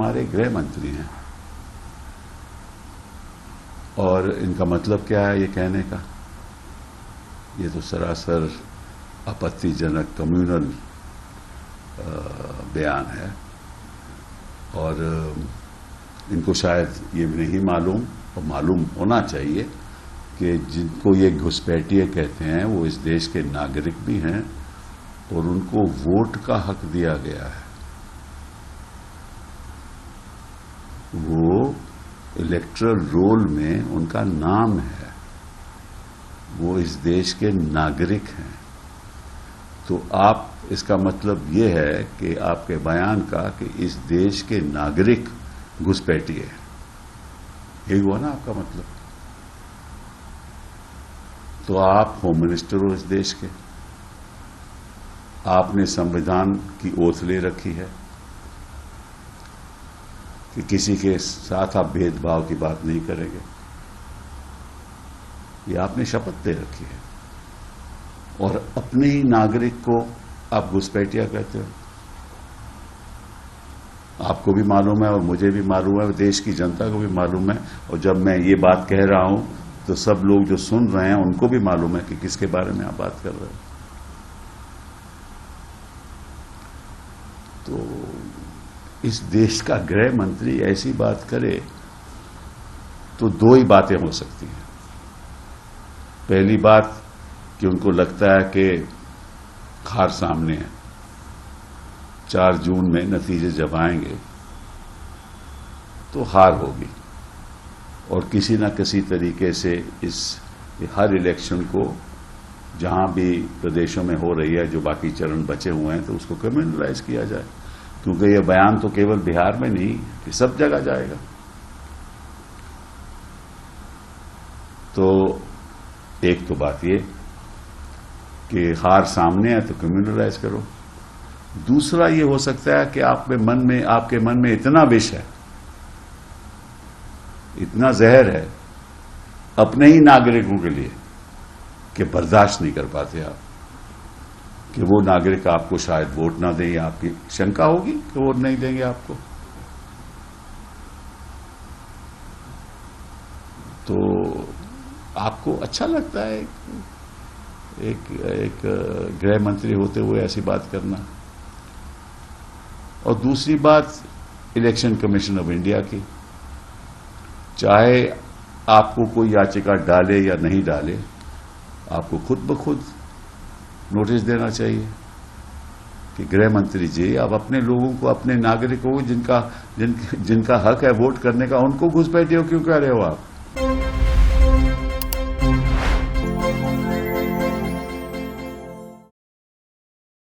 हमारे गृह मंत्री हैं और इनका मतलब क्या है ये कहने का? ये तो सरासर आपत्तिजनक कम्युनल बयान है और इनको शायद ये नहीं मालूम, और मालूम होना चाहिए कि जिनको ये घुसपैठिए कहते हैं वो इस देश के नागरिक भी हैं और उनको वोट का हक दिया गया है। वो इलेक्टरल रोल में उनका नाम है, वो इस देश के नागरिक हैं। तो आप, इसका मतलब ये है कि आपके बयान का कि इस देश के नागरिक घुसपैठिए हैं, यही हुआ ना आपका मतलब? तो आप होम मिनिस्टर हो इस देश के, आपने संविधान की ओथ ले रखी है कि किसी के साथ आप भेदभाव की बात नहीं करेंगे, ये आपने शपथ ले रखी है, और अपने ही नागरिक को आप घुसपैठिया कहते हो। आपको भी मालूम है और मुझे भी मालूम है, देश की जनता को भी मालूम है, और जब मैं ये बात कह रहा हूं तो सब लोग जो सुन रहे हैं उनको भी मालूम है कि किसके बारे में आप बात कर रहे हो। तो इस देश का गृह मंत्री ऐसी बात करे तो दो ही बातें हो सकती हैं। पहली बात कि उनको लगता है कि हार सामने है, 4 जून में नतीजे जब आएंगे तो हार होगी, और किसी न किसी तरीके से इस हर इलेक्शन को जहां भी प्रदेशों में हो रही है, जो बाकी चरण बचे हुए हैं, तो उसको कम्युनलाइज किया जाए, क्योंकि यह बयान तो केवल बिहार में नहीं, ये सब जगह जाएगा। तो एक तो बात ये कि हार सामने है तो कम्युनलाइज करो। दूसरा ये हो सकता है कि आपके मन में इतना विष है, इतना जहर है अपने ही नागरिकों के लिए कि बर्दाश्त नहीं कर पाते आप कि वो नागरिक आपको शायद वोट ना दें, या आपकी शंका होगी कि वोट नहीं देंगे आपको। तो आपको अच्छा लगता है एक गृह मंत्री होते हुए ऐसी बात करना? और दूसरी बात इलेक्शन कमीशन ऑफ इंडिया की, चाहे आपको कोई याचिका डाले या नहीं डाले, आपको खुद ब खुद नोटिस देना चाहिए कि गृह मंत्री जी, आप अपने लोगों को, अपने नागरिकों को जिनका हक है वोट करने का, उनको घुसपैठियों क्यों कह रहे हो आप?